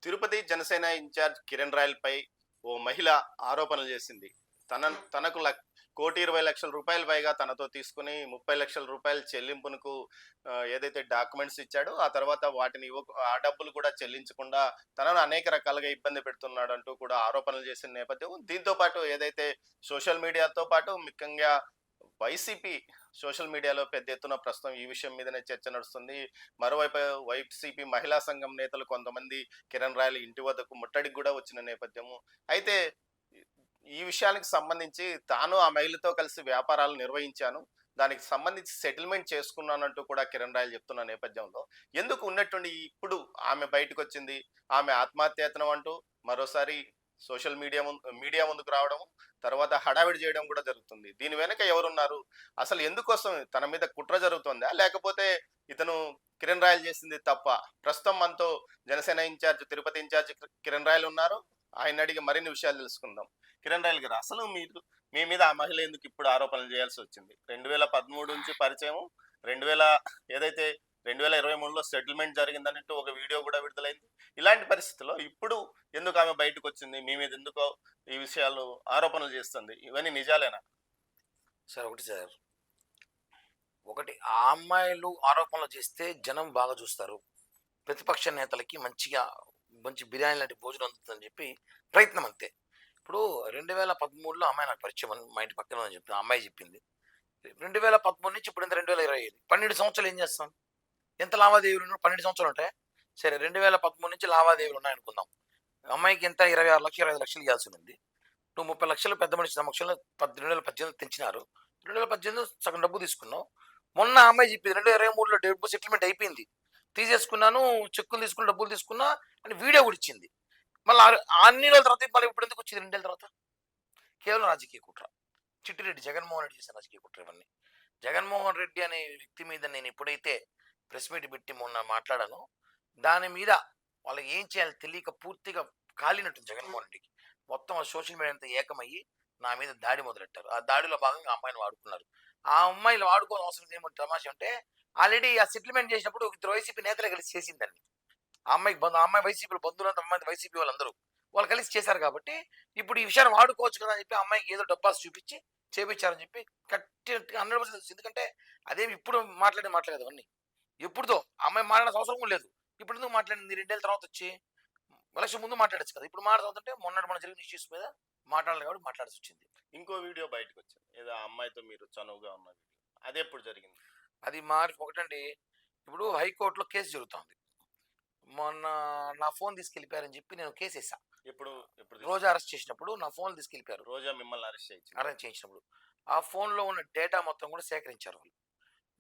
Tirupati Janasena incharge Kiran రాయల్‌పై ఓ మహిళ ఆరోపణలు చేసింది. తనకు 1,20,00,000 పైగా తనతో తీసుకొని రూ. 30,00,000 చెల్లింపునకు ఏదైతే డాక్యుమెంట్స్ ఇచ్చాడో, ఆ తర్వాత వాటిని ఆ డబ్బులు కూడా చెల్లించకుండా తనను అనేక రకాలుగా ఇబ్బంది పెడుతున్నాడంటూ కూడా ఆరోపణలు చేసిన నేపథ్యం. దీంతో పాటు ఏదైతే సోషల్ మీడియాతో పాటు ముఖ్యంగా వైసీపీ సోషల్ మీడియాలో పెద్ద ఎత్తున ప్రస్తుతం ఈ విషయం మీదనే చర్చ నడుస్తుంది. మరోవైపు వైసీపీ మహిళా సంఘం నేతలు కొంతమంది కిరణ్ రాయల్ ఇంటి వద్దకు ముట్టడికి కూడా వచ్చిన నేపథ్యము. అయితే ఈ విషయానికి సంబంధించి తాను ఆ మహిళతో కలిసి వ్యాపారాలు నిర్వహించాను. దానికి సంబంధించి సెటిల్మెంట్ చేసుకున్నానంటూ కూడా కిరణ్ రాయల్ చెప్తున్న నేపథ్యంలో, ఎందుకు ఉన్నట్టుండి ఇప్పుడు ఆమె బయటకొచ్చింది. ఆమె ఆత్మహత్యాయత్నం అంటూ మరోసారి సోషల్ మీడియా ముందుకు రావడం, తర్వాత హడావిడి చేయడం కూడా జరుగుతుంది. దీని వెనక ఎవరున్నారు? అసలు ఎందుకోసం తన మీద కుట్ర జరుగుతుందా? లేకపోతే ఇతను కిరణ్ రాయల్ చేసింది తప్పా? ప్రస్తుతం మనతో జనసేన ఇన్ఛార్జ్, తిరుపతి ఇన్ఛార్జ్ కిరణ్ రాయల్ ఉన్నారు. ఆయన్ని అడిగి మరిన్ని విషయాలు తెలుసుకుందాం. కిరణ్ రాయల్ గారు, అసలు మీ మీద ఆ మహిళ ఎందుకు ఇప్పుడు ఆరోపణలు చేయాల్సి వచ్చింది? 2013 నుంచి పరిచయం. 2000 ఏదైతే 2023లో సెటిల్మెంట్ జరిగిందన్నట్టు ఒక వీడియో కూడా విడుదలైంది. ఇలాంటి పరిస్థితుల్లో ఇప్పుడు ఎందుకు ఆమె బయటకొచ్చింది? మీ మీద ఎందుకో ఈ విషయాలు ఆరోపణలు చేస్తుంది. ఇవన్నీ నిజాలేనా? సార్ ఒకటి సార్ ఒకటి ఆ అమ్మాయిలు ఆరోపణలు చేస్తే జనం బాగా చూస్తారు. ప్రతిపక్ష నేతలకి మంచి బిర్యానీ లాంటి భోజనం అందుతుందని చెప్పి ప్రయత్నం అంతే. ఇప్పుడు 2013లో అమ్మాయి నాకు పరిచయం మా ఇంటి పక్కన అని చెప్పింది. ఆ అమ్మాయి చెప్పింది. 2013 నుంచి ఇప్పుడు 2025 12 సంవత్సరాలు ఏం చేస్తాం? ఎంత లావాదేవీలు ఉన్నా 12 సంవత్సరాలు ఉంటాయి. సరే 2013 నుంచి లావాదేవీలు ఉన్నాయనుకుందాం. అమ్మాయికి ఎంత 26,00,000 25,00,000 ఇవ్వాల్సి ఉంది. నువ్వు 30,00,000 పెద్ద మనిషి సమక్షంలో 2018 తెచ్చినారు. 2018 సగం డబ్బు తీసుకున్నావు. మొన్న ఆ అమ్మాయి చెప్పింది 2023లో డబ్బు సెటిల్మెంట్ అయిపోయింది. తీసేసుకున్నాను, చెక్కులు తీసుకుని డబ్బులు తీసుకున్నా అని వీడియో కూడా ఇచ్చింది. మళ్ళీ అన్ని రోజుల తర్వాత మళ్ళీ ఇప్పుడు ఎందుకు వచ్చింది 2 ఏళ్ళ తర్వాత? కేవలం రాజకీయ కుట్ర. చిట్టిరెడ్డి జగన్మోహన్ రెడ్డి చేసిన రాజకీయ కుట్ర ఇవన్నీ. జగన్మోహన్ రెడ్డి అనే వ్యక్తి మీద నేను ఎప్పుడైతే ప్రెస్ మీట్ పెట్టి మొన్న మాట్లాడానో, దాని మీద వాళ్ళకి ఏం చేయాలో తెలియక పూర్తిగా కాలినట్టు జగన్మోహన్ రెడ్డికి. మొత్తం ఆ సోషల్ మీడియా అంతా ఏకమయ్యి నా మీద దాడి మొదలెట్టారు. ఆ దాడిలో భాగంగా ఆ అమ్మాయిని వాడుకున్నారు. ఆ అమ్మాయిలు వాడుకోవాల్సిన అవసరం ఏమంటే తమాషా అంటే, ఆల్రెడీ ఆ సెటిల్మెంట్ చేసినప్పుడు ఇద్దరు వైసీపీ నేతలే కలిసి చేసిందండి. ఆ అమ్మాయి వైసీపీలో బంధువులంతా అమ్మాయి వైసీపీ వాళ్ళందరూ వాళ్ళు కలిసి చేశారు కాబట్టి ఇప్పుడు ఈ విషయాన్ని వాడుకోవచ్చు కదా అని చెప్పి అమ్మాయికి ఏదో డబ్బాస్ చూపించి చేపించారని చెప్పి కట్టినట్టుగా 100% తెలుసు. ఎందుకంటే అదేమి ఇప్పుడు మాట్లాడేది అవన్నీ ఎప్పుడుదో అమ్మాయి మాట్లాడాల్సిన అవసరం కూడా లేదు. ఇప్పుడు ఎందుకు మాట్లాడింది? 2 ఏళ్ళ తర్వాత వచ్చి ఎలక్షన్ ముందు మాట్లాడచ్చు కదా. ఇప్పుడు మాట్లాడుతుంటే మొన్న జరిగిన ఇష్యూస్ మీద మాట్లాడాలి కాబట్టి మాట్లాడాల్సి వచ్చింది. ఇంకో వీడియో బయటకొచ్చింది. ఏదో ఆ అమ్మాయితో మీరు చనువుగా ఉన్న వీడియో. అదెప్పుడు జరిగింది? అది ఒకటండి. ఇప్పుడు హైకోర్టులో కేసు జరుగుతోంది. మొన్న నా ఫోన్ తీసుకెళ్ళిపోయారని చెప్పి నేను కేసేసా. ఎప్పుడు ఎప్పుడు రోజా అరెస్ట్ చేసినప్పుడు నా ఫోన్ తీసుకెళ్ళిపోయారు. రోజా మిమ్మల్ని అరెస్ట్ అరేంజ్ చేయించినప్పుడు ఆ ఫోన్లో ఉన్న డేటా మొత్తం కూడా సేకరించారు వాళ్ళు.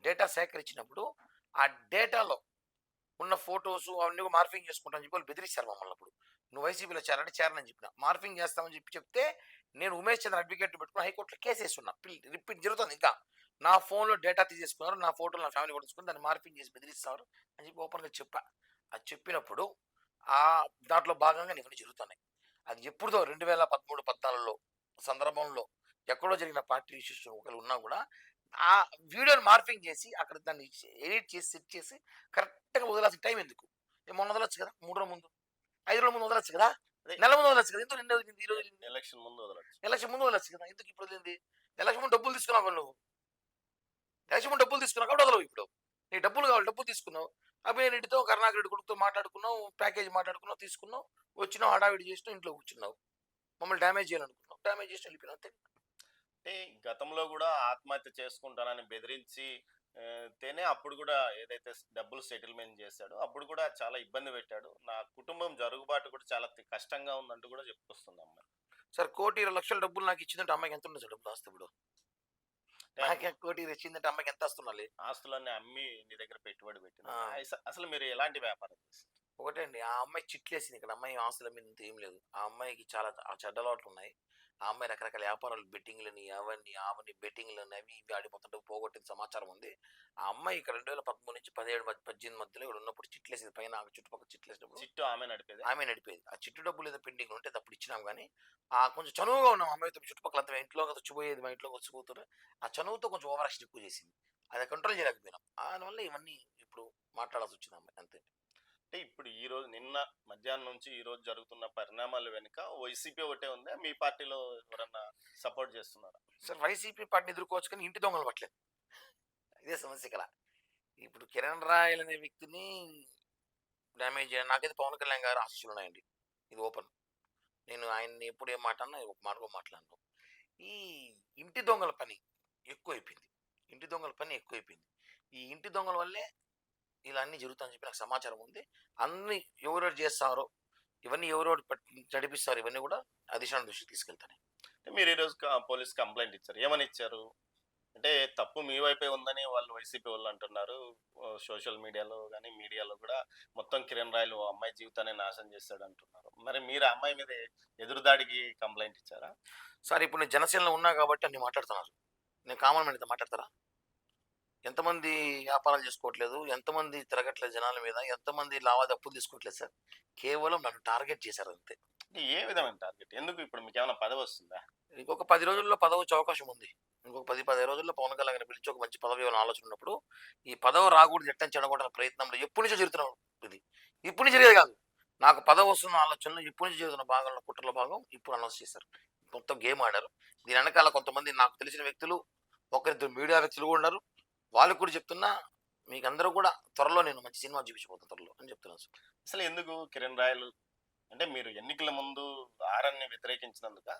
డేటా సేకరించినప్పుడు ఆ డేటాలో ఉన్న ఫొటోస్ అవన్నీ మార్ఫింగ్ చేసుకుంటామని చెప్పి వాళ్ళు బెదిరిస్తారు మమ్మల్ని. అప్పుడు నువ్వు వైసీపీలో చేరాలంటే చేరనని చెప్పిన, మార్ఫింగ్ చేస్తామని చెప్తే నేను ఉమేష్ చంద్ర అడ్వకేట్ పెట్టుకుని హైకోర్టులో కేసు వేస్తున్నా. రిపీట్ జరుగుతుంది. ఇంకా నా ఫోన్లో డేటా తీసేసుకున్నారు, నా ఫోటోలు నా ఫ్యామిలీ ఫోటోసుకుని దాన్ని మార్ఫింగ్ చేసి బెదిరిస్తారు అని చెప్పి ఓపెన్గా చెప్పా. అది చెప్పినప్పుడు ఆ దాంట్లో భాగంగా ఇవన్నీ జరుగుతున్నాయి. అది ఎప్పుడుదో 2013, 14లో సందర్భంలో ఎక్కడో జరిగిన పార్టీ ఇష్యూస్ ఒకరు ఉన్నా కూడా ఆ వీడియోని మార్ఫింగ్ చేసి అక్కడ దాన్ని ఎడిట్ చేసి సెట్ చేసి కరెక్ట్గా వదలాల్సిన టైం ఎందుకు? మొన్న వదలొచ్చు కదా, 3 రోజుల ముందు, 5 రోజుల ముందు వదలొచ్చు కదా, నెల ముందు వదలొచ్చు కదా. ఎందుకు 2 రోజులు ఈ రోజు ఎలక్షన్ ముందు వదలొచ్చు. ఎలక్షన్ ముందు వదలొచ్చు కదా. ఎందుకు ఇప్పుడు వదిలింది? ఎలక్షన్ ముందు డబ్బులు తీసుకున్నావు నువ్వు. ఎలక్షన్ ముందు డబ్బులు తీసుకున్నావు కాబట్టి వదలవు. ఇప్పుడు నీకు డబ్బులు కావాలి, డబ్బులు తీసుకున్నావు. అభినయ్ రెడ్డితో, కరుణాకర్ రెడ్డి కొడుకుతో మాట్లాడుకున్నావు, ప్యాకేజ్ మాట్లాడుకున్నావు, తీసుకున్నావు, వచ్చినావు, హడావిడి చేసినావు, ఇంట్లో కూర్చున్నావు, మమ్మల్ని డ్యామేజ్ చేయాలనుకున్నావు, డ్యామేజ్ చేసి వెళ్ళిపోయినావు అంతే. అంటే గతంలో కూడా ఆత్మహత్య చేసుకుంటానని బెదిరించి తేనే అప్పుడు కూడా ఏదైతే డబ్బులు సెటిల్మెంట్ చేశాడో అప్పుడు కూడా చాలా ఇబ్బంది పెట్టాడు. నా కుటుంబం జరుగుబాటు కూడా చాలా కష్టంగా ఉందంటూ కూడా చెప్పుకొస్తుంది అమ్మాయి. సార్ 1,20,00,000 డబ్బులు నాకు ఇచ్చిందంటే అమ్మాయికి ఎంత ఉండదు సార్ డబ్బులు ఆస్తి? ఇప్పుడు నాకే 1,20,00,000 ఇచ్చిందంటే అమ్మాయికి ఎంత వస్తుండాలి? ఆస్తులన్నీ అమ్మి నీ దగ్గర పెట్టుబడి పెట్టింది. అసలు మీరు ఎలాంటి వ్యాపారం చేస్తారు? ఒకటే అండి, ఆ అమ్మాయి చిట్లేసింది. ఇక్కడ అమ్మాయి ఆస్తుల మీద ఇంత ఏం లేదు. ఆ అమ్మాయికి చాలా చెడ్డ అలవాట్లు ఉన్నాయి. ఆ అమ్మాయి రకరకాల వ్యాపారాలు, బెట్టింగ్లని, అవన్నీ బెట్టింగ్లని అవి ఇవి ఆడి మొత్తం డబ్బు పోగొట్టిన సమాచారం ఉంది. ఆ అమ్మాయి ఇక్కడ 2013 నుంచి 17, 18 మధ్యలో ఇక్కడ ఉన్నప్పుడు చిట్లేసింది. పైన చుట్టుపక్కల చిట్లేసినప్పుడు చిట్టు ఆమె నడిపేది. ఆ చిట్టు డబ్బులు ఏదో పెండింగ్ ఉంటే అప్పుడు ఇచ్చినాం. కానీ ఆ కొంచెం చనువుగా ఉన్నాం అమ్మాయితో. చుట్టుపక్కల అంతా ఇంట్లో వచ్చిపోయేది, మా ఇంట్లోకి వచ్చి కూతురు. ఆ చనువుతో కొంచెం ఓవర్ యాక్షన్ ఎక్కువ చేసింది. అది కంట్రోల్ చేయలేకపోయినాం. దానివల్ల ఇవన్నీ ఇప్పుడు మాట్లాడాల్సి వచ్చింది అమ్మాయి అంతే. అంటే ఇప్పుడు ఈ రోజు నిన్న మధ్యాహ్నం నుంచి ఈ రోజు జరుగుతున్న పరిణామాల వెనుక వైసీపీ ఒకటే ఉందా? మీ పార్టీలో ఎవరన్నా సపోర్ట్ చేస్తున్నారా? సార్ వైసీపీ పార్టీని ఎదుర్కోవచ్చు కానీ ఇంటి దొంగలు పట్టలేదు. ఇదే సమస్య ఇక్కడ. ఇప్పుడు కిరణ్ రాయల్ అనే వ్యక్తిని డ్యామేజ్ చేయాలి. నాకైతే పవన్ కళ్యాణ్ గారు ఆశీస్సులు ఉన్నాయండి. ఇది ఓపెన్. నేను ఆయన్ని ఎప్పుడు ఏం మాట అన్నా ఒక మాట కూడా మాట్లాడను. ఈ ఇంటి దొంగల పని ఎక్కువైపోయింది. ఇంటి దొంగల పని ఎక్కువైపోయింది. ఈ ఇంటి దొంగల వల్లే ఇలా అన్నీ జరుగుతాయని చెప్పి నాకు సమాచారం ఉంది. అన్ని ఎవరెవరు చేస్తారో, ఇవన్నీ ఎవరెవరు నడిపిస్తారో ఇవన్నీ కూడా అధిష్టానం దృష్టికి తీసుకెళ్తాను. అంటే మీరు ఈరోజు పోలీస్ కంప్లైంట్ ఇచ్చారు. ఏమని ఇచ్చారు? అంటే తప్పు మీ వైపే ఉందని వాళ్ళు వైసీపీ వాళ్ళు అంటున్నారు. సోషల్ మీడియాలో గాని, మీడియాలో కూడా మొత్తం కిరణ్ రాయలు ఓ అమ్మాయి జీవితాన్ని నాశనం చేశాడు అంటున్నారు. మరి మీరు ఆ అమ్మాయి మీద ఎదురుదాడికి కంప్లైంట్ ఇచ్చారా? సార్ ఇప్పుడు నేను జనసేనలో ఉన్నా కాబట్టి అన్ని మాట్లాడుతున్నారు. నేను కామన్ మ్యాన్‌తో మాట్లాడతారా? ఎంతమంది వ్యాపారాలు చేసుకోవట్లేదు, ఎంతమంది తిరగట్లేదు జనాల మీద, ఎంతమంది అప్పులు తీసుకోవట్లేదు సార్. కేవలం నన్ను టార్గెట్ చేశారు అంతే. అంటే ఏ విధమైన టార్గెట్? ఎందుకు ఇప్పుడు మీకేమైనా పదవి వస్తుందా? ఇంకొక 10 రోజుల్లో పదవి వచ్చే అవకాశం ఉంది. ఇంకొక 15 రోజుల్లో పవన్ కళ్యాణ్ గారిని పిలిచి ఒక మంచి పదవి ఇవ్వాలని ఆలోచన ఉన్నప్పుడు, ఈ పదవి రాకూడదు ఎట్టని చెడగొట్టాలనే ప్రయత్నంలో ఎప్పటి నుంచో జరుగుతున్న ఇది. ఇప్పుడు నుంచి జరిగేది కాదు. నాకు పదవి వస్తున్న ఆలోచనలో ఎప్పటి నుంచి జరుగుతున్న భాగంలో కుట్రలో భాగం ఇప్పుడు అనౌన్స్ చేశారు. మొత్తం గేమ్ ఆడారు. దీని వెనకాల కొంతమంది నాకు తెలిసిన వ్యక్తులు, ఒకరిద్దరు మీడియా వ్యక్తులు కూడా ఉన్నారు. వాళ్ళకి కూడా చెప్తున్నా, మీకందరూ కూడా త్వరలో నేను మంచి సినిమా చూపించబోతున్నా త్వరలో అని చెప్తున్నాను సార్. అసలు ఎందుకు కిరణ్ రాయలు అంటే మీరు ఎన్నికల ముందు ఆర్‌ఎన్‌ని వ్యతిరేకించినందుకా?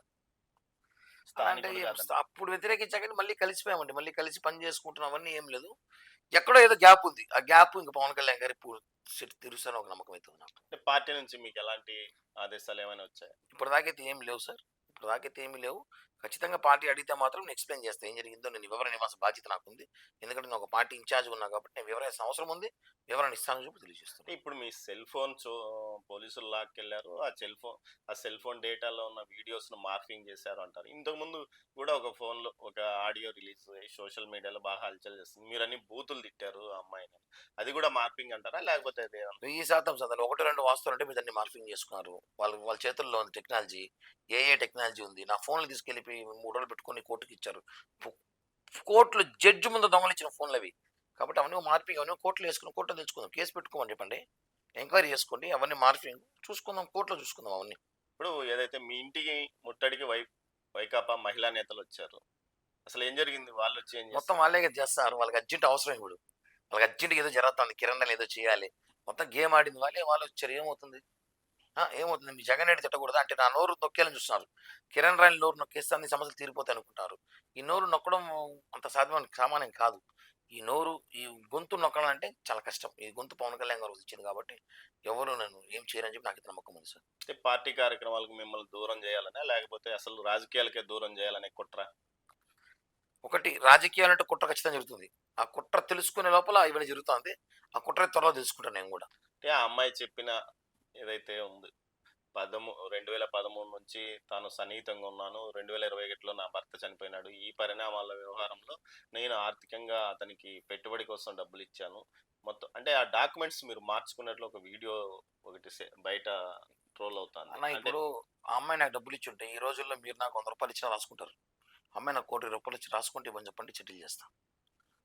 అలా అంటే స్థానికుడు కాదని. అప్పుడు వ్యతిరేకించా కానీ మళ్ళీ కలిసిపోయామండి. మళ్ళీ కలిసి పని చేసుకుంటున్నాం అవన్నీ ఏం లేదు. ఎక్కడో ఏదో గ్యాప్ ఉంది. ఆ గ్యాప్ ఇంక పవన్ కళ్యాణ్ గారు ఇప్పుడు తీరుస్తారని ఒక నమ్మకం అయితే ఉంది నాకు. అంటే పార్టీ నుంచి మీకు ఎలాంటి ఆదేశాలు ఏమైనా వచ్చాయా? ఇప్పటిదాకైతే ఏమి లేవు సార్. ఇప్పటిదాకైతే ఏమి లేవు. ఖచ్చితంగా పార్టీ అడిగితే మాత్రం నేను ఎక్స్‌ప్లెయిన్ చేస్తా. ఏం జరిగిందో నేను వివరణ ఇవ్వాల్సిన బాధ్యత నాకుంది. ఎందుకంటే నేను ఒక పార్టీ ఇన్‌చార్జ్‌గా ఉన్నా కాబట్టి నేను వివరించాల్సిన అవసరం ఉంది. వివరణ ఇస్తానని చెప్పి తెలియజేస్తున్నాను. అంటే ఇప్పుడు మీ సెల్ ఫోన్ పోలీసులు లాక్కెళ్లారు. ఆ సెల్ ఫోన్ డేటాలో ఉన్న వీడియోస్‌ను మార్ఫింగ్ చేశారు అంటారు. ఇంతకుముందు కూడా ఒక ఫోన్‌లో ఒక ఆడియో రిలీజ్ అయ్యి సోషల్ మీడియాలో బాగా హల్చల్ చేస్తుంది. మీరన్ని బూతులు తిట్టారు ఆ అమ్మాయిని. అది కూడా మార్ఫింగ్ అంటారా? లేకపోతే అదేమన్నా? 1000% సందర్భాలు 1, 2 వాస్తవాలుంటే మీరు దాన్ని మార్ఫింగ్ చేసుకున్నారు. వాళ్ళ చేతుల్లో ఉంది టెక్నాలజీ. ఏఐ టెక్నాలజీ ఉంది. నా ఫోన్‌లు తీసుకెళ్ళిపోయి 3 రోజులు పెట్టుకొని కోర్టుకిచ్చారు. పు కోర్టులో జడ్జి ముందు దొంగలించిన ఫోన్‌లవి. కాబట్టి అవన్నీ మార్ఫింగ్ అవన్నీ కోర్టులో ఏసుకొని కోర్టులో తెచ్చుకుందాం. కేస్ పెట్టుకోమని చెప్పండి. ఎంక్వైరీ చేసుకోండి. అవన్నీ మార్ఫింగ్ చూసుకుందాం. కోర్టులో చూసుకుందాం అవన్నీ. ఇప్పుడు ఏదైతే మీ ఇంటికి ముట్టడికి వైకాపా మహిళా నేతలొచ్చారు. అసలేం జరిగింది? వాళ్ళొచ్చి ఏం మొత్తం చేస్తారు? వాళ్ళే కదా చేస్తారు. వాళ్ళకి అర్జెంట్ అవసరం ఇప్పుడు. వాళ్ళకి అర్జెంట్‌గా ఏదో జరుగుతుంది. కిరణ్ ఏదో చేయాలి. మొత్తం గేమ్ ఆడింది వాళ్ళే. వాళ్ళొచ్చారు. ఏమవుతుంది? ఏమవుతుంది? మీ జగన్ రెడ్డి తిట్టకూడదా? అంటే నా నోరు నొక్కేయాలని చూస్తున్నారు. కిరణ్ రాయల్ నోరు నొక్కేస్తే అన్ని సమస్యలు తీరిపోతాయి అనుకుంటారు. ఈ నోరు నొక్కడం అంత సామాన్యం కాదు. ఈ గొంతు నొక్కాలంటే చాలా కష్టం. ఈ గొంతు పవన్ కళ్యాణ్ గారు ఇచ్చింది కాబట్టి ఎవరు నన్ను ఏం చేయరని చెప్పి నాకైతే నమ్మకం ఉంది సార్. అంటే పార్టీ కార్యక్రమాలకు మిమ్మల్ని దూరం చేయాలనా? లేకపోతే అసలు రాజకీయాలకే దూరం చేయాలనే కుట్ర? ఒకటి రాజకీయాలంటే కుట్ర ఖచ్చితంగా జరుగుతుంది. ఆ కుట్ర తెలుసుకునే లోపల ఇవన్నీ జరుగుతాంది. ఆ కుట్ర త్వరలో తెలుసుకుంటాను నేను గూడా. అంటే ఆ అమ్మాయి చెప్పిన ఏదైతే ఉంది 2013 నుంచి తాను సన్నిహితంగా ఉన్నాను. 2021లో నా భర్త చనిపోయినాడు. ఈ పరిణామాల వ్యవహారంలో నేను ఆర్థికంగా అతనికి పెట్టుబడి కోసం డబ్బులిచ్చాను. మొత్తం అంటే ఆ డాక్యుమెంట్స్ మీరు మార్చుకున్నట్లు ఒక వీడియో ఒకటి బయట ట్రోల్ అవుతాంది. అన్న అంటే ఇప్పుడు ఆ అమ్మాయి నాకు డబ్బులిచ్చుంటే ఈ రోజుల్లో మీరు నాకు రూ. 100 ఇచ్చినా రాసుకుంటారు. ఆ అమ్మాయి నాకు రూ. 1,00,00,000 ఇచ్చి రాసుకుంటే ఇవ్వని చెప్పండి సెటిల్ చేస్తా.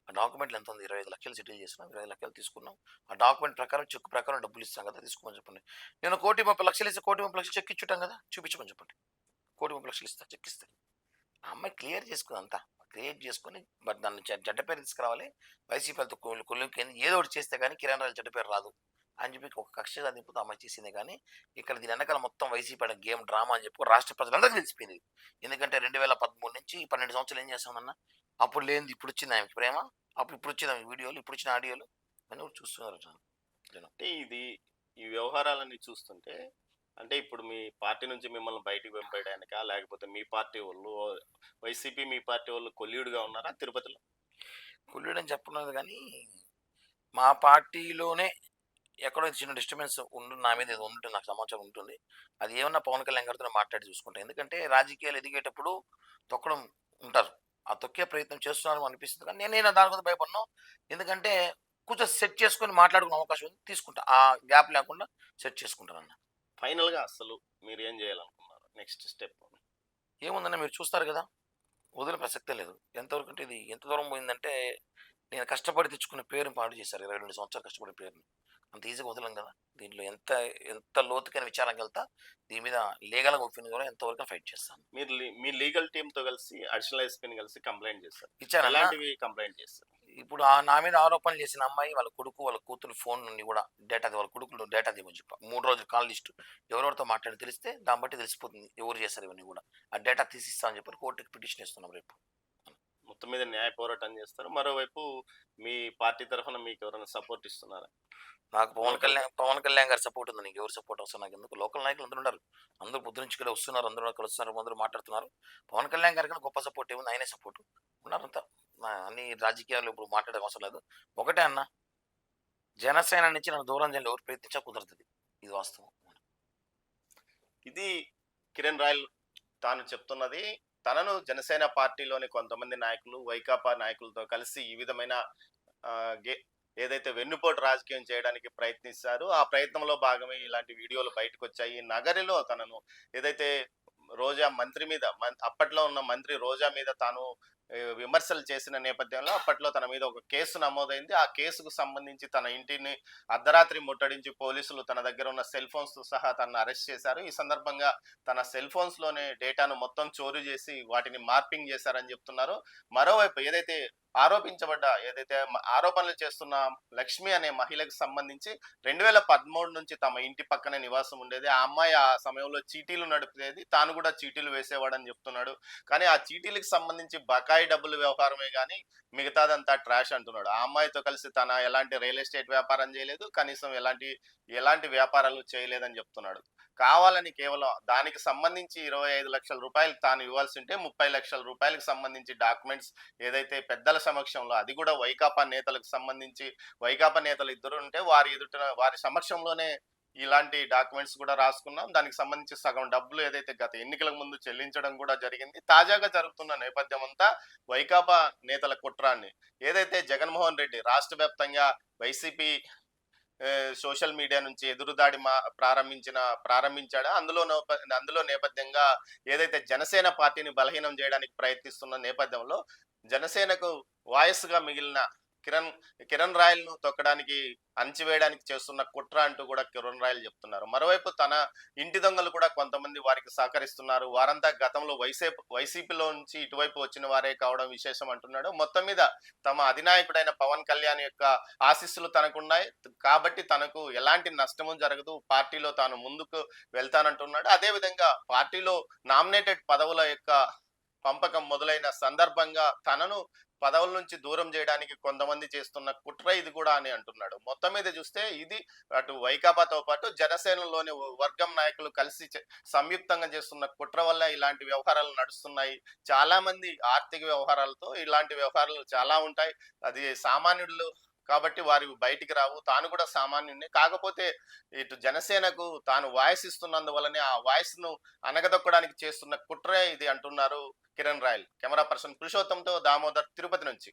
ఆ డాక్యుమెంట్లు ఎంత ఉంది? 25,00,000 సెటిల్ చేసినాం. 25,00,000 తీసుకున్నాం. ఆ డాక్యుమెంట్ ప్రకారం చెక్ ప్రకారం డబ్బులు ఇస్తాం కదా! తీసుకోమని చెప్పండి. నేను 1,30,00,000 ఇస్తే 1,30,00,000 చెక్ ఇచ్చుంటాం కదా! చూపించమని చెప్పండి. 1,30,00,000 ఇస్తా చెక్ ఇస్తే. ఆ అమ్మాయి క్లియర్ చేసుకుంది అంతా. క్లియర్ చేసుకొని బట్ దాన్ని చెడ్డ పేరు తీసుకురావాలి. వైసీపీ వాళ్ళతో కుళ్ళుకేంది ఏదో ఒకటి చేస్తే గాని కిరణ్ రాయల్ చెడ్డ పేరు రాదు. అని చెప్పి ఒక కక్ష సాధింపుతో అమ్మాయి చేసిందే గానీ, ఇక్కడ దీని వెనకాల మొత్తం వైసీపీ ఆడిన గేమ్ డ్రామా అని చెప్పి రాష్ట్ర ప్రజలందరికీ తెలిసిపోయింది. ఎందుకంటే 2013 నుంచి 12 సంవత్సరాలు ఏం చేస్తామన్న? అప్పుడు లేనిది ఇప్పుడొచ్చింది ఆమెకి ప్రేమ. ఇప్పుడొచ్చింది ఆమెకి వీడియోలు, ఇప్పుడొచ్చిన ఆడియోలు అన్నీ కూడా చూస్తున్నారు జనం. అంటే ఈ వ్యవహారాలన్నీ చూస్తుంటే అంటే ఇప్పుడు మీ పార్టీ నుంచి మిమ్మల్ని బయటికి పంపేయడానికా? లేకపోతే మీ పార్టీ వోళ్ళు వైసీపీ మీ పార్టీ వోళ్ళు కొల్లీడుగా ఉన్నారా తిరుపతిలో? కుళ్ళుడని చెప్పలేదు గానీ, మా పార్టీలోనే ఎక్కడో చిన్న డిస్టర్బెన్స్ నా మీద ఏదో ఉంటుంది. నాకు సమాచారం ఉంటుంది. అది ఏమన్నా పవన్ కళ్యాణ్ గారితో నేను మాట్లాడి చూసుకుంటా. ఎందుకంటే రాజకీయాలు ఎదిగేటప్పుడు తొక్కడం ఉంటారు. ఆ తొక్కే ప్రయత్నం చేస్తున్నారని అనిపిస్తుంది. కానీ నేను దాని గురించి భయపడను. ఎందుకంటే కొంచెం సెట్ చేసుకొని మాట్లాడుకునే అవకాశం ఉంది. తీసుకుంటా. ఆ గ్యాప్ లేకుండా సెట్ చేసుకుంటానన్న. ఫైనల్‌గా అసలు మీరేం చేయాలనుకున్నారు? Next step? ఏముందన్న మీరు చూస్తారు కదా! వదిలే ప్రసక్తే లేదు. ఎంతవరకు అంటే ఇది ఎంత దూరం పోయిందంటే నేను కష్టపడి తెచ్చుకున్న పేరుని పాడు చేశారు. 22 సంవత్సరాలు కష్టపడిన పేరుని. అంత ఈజీగా వదలం కదా. దీంట్లో ఎంత ఎంత లోతుకైన విచారణకి వెళ్తా, దీని మీద లీగల్‌గా ఒపీనియన్ కూడా ఎంతవరకు ఫైట్ చేస్తాను. మీరు మీ లీగల్ టీమ్‌తో కలిసి అడిషనల్ ఎస్పీని కలిసి కంప్లెయింట్ చేశారు. ఇచ్చానన్నా. ఎలాంటివి కంప్లెయింట్ చేశారు? ఇప్పుడు నా మీద ఆరోపణలు చేసిన అమ్మాయి వాళ్ళ కొడుకు, వాళ్ళ కూతురు ఫోన్ నుండి కూడా వాళ్ళ కొడుకులు డేటా తీయమని చెప్పా. 3 రోజులు కాల్ లిస్టు ఎవరెవరితో మాట్లాడి తెలిస్తే దాన్ని బట్టి తెలిసిపోతుంది ఎవరు చేశారు ఇవన్నీ కూడా. ఆ డేటా తీసిస్తా అని చెప్పి కోర్టుకి పిటిషన్ ఇస్తున్నాం రేపు. మొత్తం మీద న్యాయ పోరాటం చేస్తారు. మరోవైపు మీ పార్టీ తరఫున మీకు ఎవరైనా సపోర్ట్ ఇస్తున్నారా? నాకు లోకల్ పవన్ కళ్యాణ్ గారి సపోర్ట్ ఉంది. నీకు ఎవరు సపోర్ట్ అవసరం నాకు ఎందుకు. లోకల్ నాయకులు అందరూ ఉన్నారు. అందరూ పొద్దు నుంచి ఇక్కడ వస్తున్నారు. అందరూ కలుస్తున్నారు. అందరూ మాట్లాడుతున్నారు. పవన్ కళ్యాణ్ గారి కన్నా గొప్ప సపోర్ట్ ఏముంది, ఆయనే సపోర్ట్ ఉన్నారంతా. అన్ని రాజకీయాలు ఇప్పుడు మాట్లాడే అవసరం లేదు. ఒకటే అన్న, జనసేన నుంచి నన్ను దూరం చేయాలని ఎవరు ప్రయత్నించా కుదరదు. ఇది వాస్తవం. ఇది కిరణ్ రాయల్ తాను చెప్తున్నది. తనను జనసేన పార్టీలోని కొంతమంది నాయకులు, వైకాపా నాయకులతో కలిసి ఈ విధమైన ఆహ్, గె ఏదైతే వెన్నుపోటు రాజకీయం చేయడానికి ప్రయత్నిస్తారో, ఆ ప్రయత్నంలో భాగమే ఇలాంటి వీడియోలు బయటకొచ్చాయి. నగరిలో తనను ఏదైతే రోజా మంత్రి మీద అప్పట్లో ఉన్న మంత్రి రోజా మీద తాను విమర్శలు చేసిన నేపథ్యంలో అప్పట్లో తన మీద ఒక కేసు నమోదైంది. ఆ కేసుకు సంబంధించి తన ఇంటిని అర్ధరాత్రి ముట్టడించి పోలీసులు తన దగ్గర ఉన్న సెల్ ఫోన్స్ తో సహా తనను అరెస్ట్ చేశారు. ఈ సందర్భంగా తన సెల్ ఫోన్స్ లోనే డేటాను మొత్తం చోరీ చేసి వాటిని మార్పింగ్ చేశారని చెప్తున్నారు. మరోవైపు ఏదైతే ఆరోపణలు చేస్తున్న లక్ష్మి అనే మహిళకు సంబంధించి 2013 నుంచి తమ ఇంటి పక్కనే నివాసం ఉండేది. ఆ అమ్మాయి ఆ సమయంలో చీటీలు నడిపేది. తాను కూడా చీటీలు వేసేవాడని చెప్తున్నాడు. కానీ ఆ చీటీలకు సంబంధించి బకాయి డబ్బుల వ్యవహారమే గాని మిగతాదంతా ట్రాష్ అంటున్నాడు. ఆ అమ్మాయితో కలిసి తన ఎలాంటి రియల్ ఎస్టేట్ వ్యాపారం చేయలేదు. కనీసం ఎలాంటి వ్యాపారాలు చేయలేదని చెప్తున్నాడు. కావాలని కేవలం దానికి సంబంధించి 25 లక్షల రూపాయలు తాను ఇవ్వాల్సి ఉంటే 30 లక్షల రూపాయలకు సంబంధించి డాక్యుమెంట్స్ ఏదైతే పెద్దల సమక్షంలో, అది కూడా వైకాపా నేతలకు సంబంధించి, వైకాపా నేతలు ఇద్దరు ఉంటే వారి సమక్షంలోనే ఇలాంటి డాక్యుమెంట్స్ కూడా రాసుకున్నాం. దానికి సంబంధించి సగం డబ్బులు ఏదైతే గత ఎన్నికలకు ముందు చెల్లించడం కూడా జరిగింది. తాజాగా జరుగుతున్న నేపథ్యం అంతా వైకాపా నేతల కుట్రాన్ని ఏదైతే జగన్మోహన్ రెడ్డి రాష్ట్ర వ్యాప్తంగా వైసీపీ సోషల్ మీడియా నుంచి ఎదురుదాడి ప్రారంభించాడో అందులో నేపథ్యంగా ఏదైతే జనసేన పార్టీని బలహీనం చేయడానికి ప్రయత్నిస్తున్న నేపథ్యంలో జనసేనకు వాయిస్ గా మిగిలిన కిరణ్ రాయల్ ను తొక్కడానికి, అణచివేయడానికి చేస్తున్న కుట్ర అంటూ కూడా కిరణ్ రాయల్ చెప్తున్నారు. మరోవైపు తన ఇంటి దొంగలు కూడా కొంతమంది వారికి సహకరిస్తున్నారు. వారంతా గతంలో వైసీపీలో నుంచి ఇటువైపు వచ్చిన వారే కావడం విశేషం అంటున్నాడు. మొత్తం మీద తమ అధినాయకుడైన పవన్ కళ్యాణ్ యొక్క ఆశీస్సులు తనకున్నాయి కాబట్టి తనకు ఎలాంటి నష్టము జరగదు, పార్టీలో తాను ముందుకు వెళ్తానంటున్నాడు. అదే విధంగా పార్టీలో నామినేటెడ్ పదవుల యొక్క పంపకం మొదలైన సందర్భంగా తనను పదవుల నుంచి దూరం చేయడానికి కొంతమంది చేస్తున్న కుట్ర ఇది కూడా అని అంటున్నాడు. మొత్తం మీద చూస్తే ఇది అటు వైకాపాతో పాటు జనసేనలోని వర్గం నాయకులు కలిసి సంయుక్తంగా చేస్తున్న కుట్ర వల్ల ఇలాంటి వ్యవహారాలు నడుస్తున్నాయి. చాలా మంది ఆర్థిక వ్యవహారాలతో ఇలాంటి వ్యవహారాలు చాలా ఉంటాయి. అది సామాన్యులు కాబట్టి వారి బయటికి రావు. తాను కూడా సామాన్యుడిని. కాకపోతే ఇటు జనసేనకు తాను వాయిస్ ఇస్తున్నందువల్లనే ఆ వాయిస్ ను అనగదొక్కడానికి చేస్తున్న కుట్రే ఇది అంటున్నారు కిరణ్ రాయల్. కెమెరా పర్సన్ పురుషోత్తంతో దామోదర్, తిరుపతి నుంచి.